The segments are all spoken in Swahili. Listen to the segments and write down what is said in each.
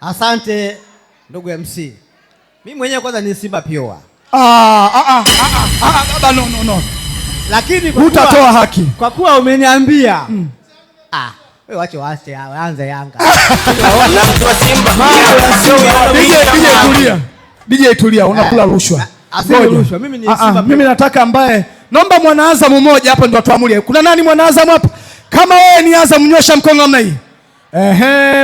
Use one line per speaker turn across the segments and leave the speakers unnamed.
Asante ndugu MC. Mimi mwenyewe kwanza ni Simba pioa.
Baba no.
Lakini
utatoa haki.
Kwa kuwa umeniambia. Wewe wache waanze Yanga.
Na mtu wa Simba.
DJ tulia, unakula rushwa.
Asante rushwa. Mimi ni Simba.
Mimi nataka ambaye naomba mwana Azam mmoja hapa ndo tuamulie. Kuna nani mwana Azam hapa? Kama wewe ni Azam nyosha mkono namna hii.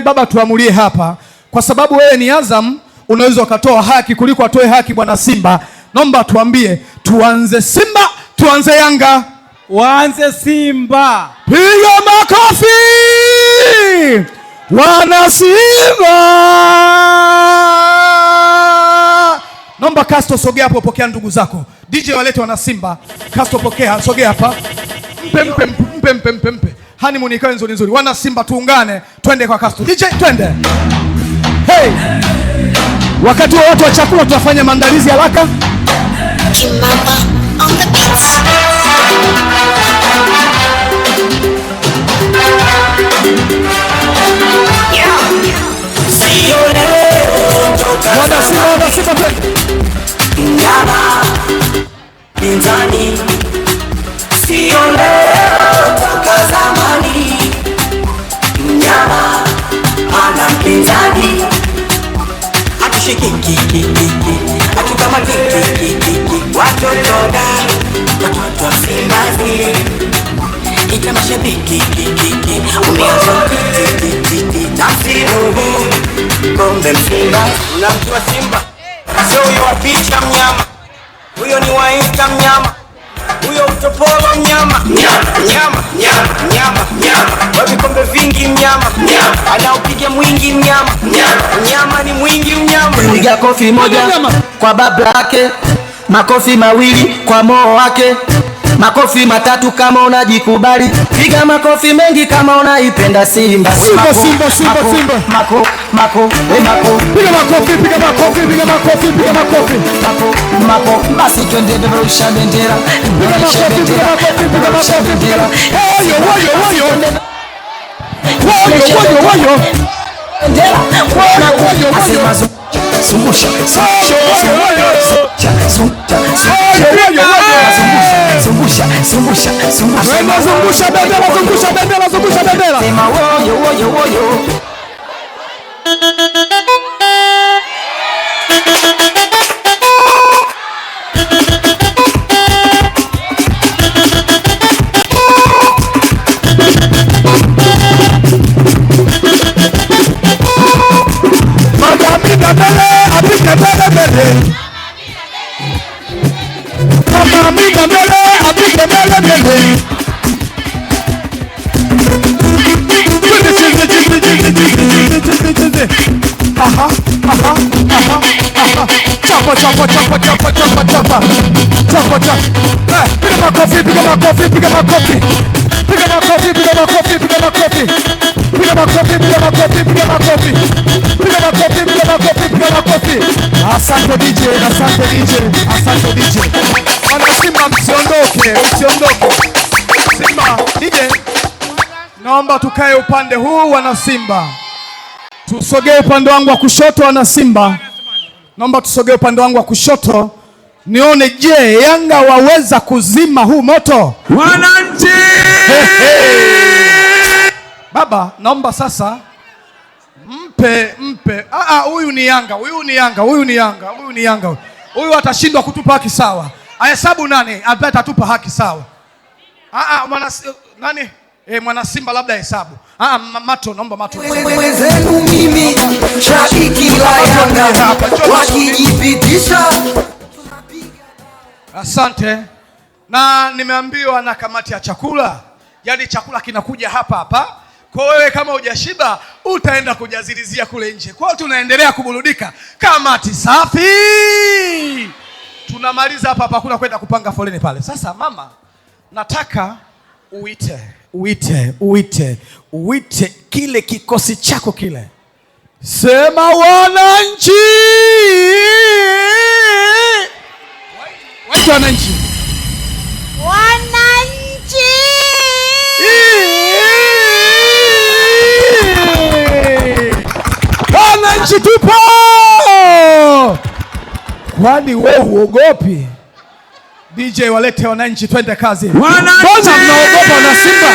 Baba tuamulie hapa. Kwa sababu wewe ni Azam unaweza ukatoa haki kuliko atoe haki bwana Simba. Naomba tuambie tuanze Simba, tuanze Yanga.
Waanze Simba.
Piga makofi! Wana Simba! Naomba Castro sogea hapo, pokea ndugu zako. DJ walete wana Simba. Castro pokea, sogea hapa. Mpe. Honeymoon ikawe nzuri. Wana Simba tuungane, twende kwa Castro. DJ twende. Hey! Wakati wa watu wa chakula tunafanya maandalizi haraka.
Kimamba on the beats.
Wana Simba
Nyama pinzani sio leo toka zamani. Nyama ana pinzani akishiki akikama watoto wa Simba ita mashabiki umeanza nafsi kombe Simba. Na mtu wa Simba sio huyo wa picha mnyama, huyo ni wa Insta mnyama, huyo utopolo mnyama, wa vikombe vingi mnyama, anaopiga mwingi mnyama, ni mwingi mnyama.
Piga kofi moja kwa baba yake, makofi mawili kwa moo wake, makofi matatu kama unajikubali, piga makofi mengi kama unaipenda Simba.
Simba.
Mako. Basi twende beberusha bendera.
Woyo.
Zungusha bendera. Sema woyo.
Asante DJ. Wana Simba msiondoke. Simba DJ. Naomba tukae upande huu wana Simba. Tusogee upande wangu wa kushoto wana Simba. Naomba tusogee upande wangu wa kushoto. Nione je, Yanga waweza kuzima huu moto?
Wananchi!
Baba, naomba sasa mpe. Huyu ni Yanga. Huyu atashindwa kutupa haki sawa. Ahesabu nani ambaye atatupa haki sawa? Mwana Simba labda hesabu. Mato, naomba Mato.
Mwenzenu mimi shabiki la Yanga wakijipitisha.
Asante. Na nimeambiwa na kamati ya chakula, yaani chakula kinakuja hapa. Kwa wewe kama hujashiba utaenda kujazilizia kule nje. Kwa hiyo tunaendelea kuburudika. Kamati safi. Tunamaliza hapa kuna kwenda kupanga foleni pale. Sasa mama, nataka uite kile kikosi chako kile. Sema wananchi. Waite wananchi. wananchi tupo. Kwani wewe uogopi? DJ walete wananchi twende kazi. Mbona mnaogopa na Simba?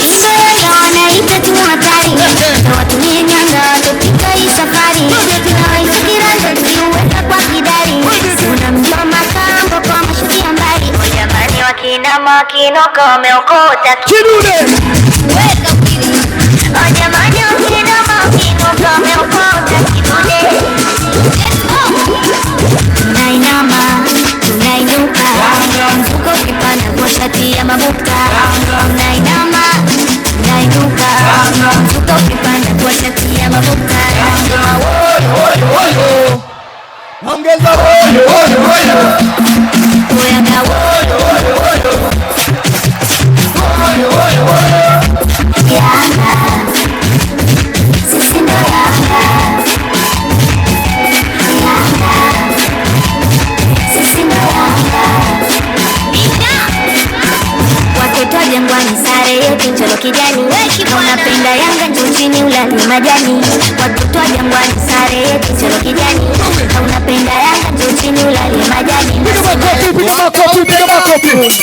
Wanaita tu hatari, watumie nyanga tupika hii safari, tunawaifikira tuliweka kwa kidari, unamjua makambo kwa mashuki ya mbali. Jamani wakina makinuka wameokota kidude, weka pili. Jamani wakina makinuka wameokota kidude. Tunainama, tunainuka, mfuko kipanda kwa shati ya mabuka. Tunainama, tunainuka, mfuko kipanda kwa shati ya mabuka.
Ongeza woyo woyo woyo.
Oyanga woyo woyo woyo. Woyo woyo woyo. Yanga, sisi ndo Yanga. Yanga, sisi ndo Yanga. Watoto Jangwani sare yetu njolo kijani, unapenda Yanga njoo chini ulale majani. Watoto Jangwani sare yetu njolo kijani, unapenda Yanga njoo chini ulale majani.
Piga makofi, piga makofi, piga makofi.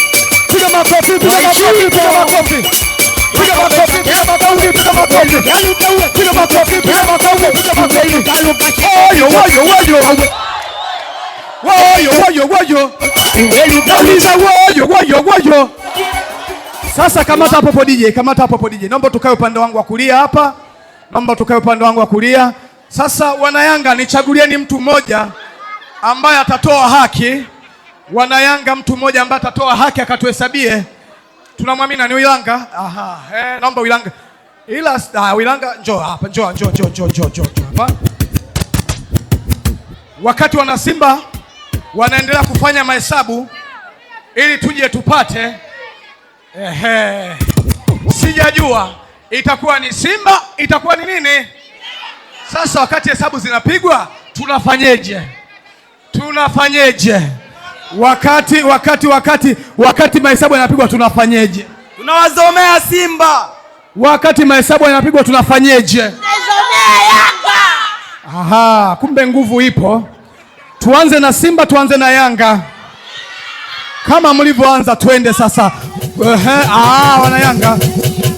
Piga makofi, piga makofi, piga makofi. Piga makofi, piga makofi, piga makofi. Piga makofi, piga makofi, piga makofi. Woyo woyo woyo. Woyo woyo woyo. Nauliza woyo woyo woyo. Sasa kamata hapo DJ, kamata hapo DJ. Naomba tukae upande wangu wa kulia hapa. Naomba tukae upande wangu wa kulia. Sasa wanayanga nichagulieni mtu mmoja ambaye atatoa haki. Wanayanga mtu mmoja ambaye atatoa haki akatuhesabie. Tunamwamini ni Wilanga. Aha, naomba Wilanga. Ila Wilanga njoo hapa, njoo hapa. Wakati wana Simba wanaendelea kufanya mahesabu ili tuje tupate sijajua itakuwa ni Simba, itakuwa ni nini? Sasa wakati hesabu zinapigwa tunafanyeje? Tunafanyeje? Wakati mahesabu yanapigwa tunafanyeje?
Tunawazomea Simba.
Wakati mahesabu yanapigwa tunafanyeje?
Tunazomea Yanga.
Aha, kumbe nguvu ipo. Tuanze na Simba, tuanze na Yanga. Kama mlivyoanza twende sasa. Wana Yanga.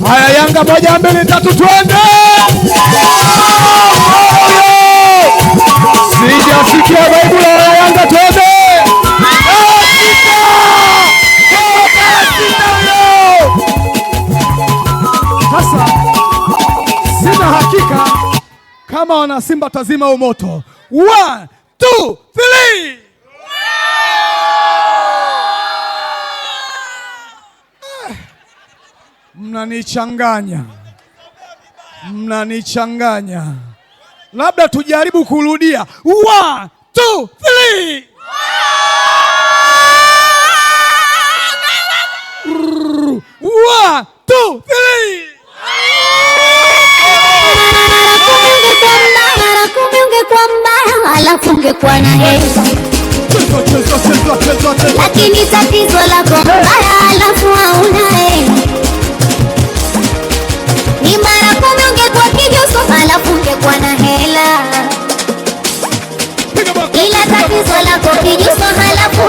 Haya Yanga 1 2 3 twende. Sijafikia Bible ya Yanga twende. Sasa sina hakika kama wana Simba tazima huo moto. 1 2 3. Mnanichanganya. Labda tujaribu kurudia. 1 2 3. 1 2 3.
Alafu ungekuwa na hela, lakini tatizo lako mbaya, alafu hauna hela. Ni mara 10 ungekuwa kijuso, alafu ungekuwa na hela, ila tatizo lako kijuso, alafu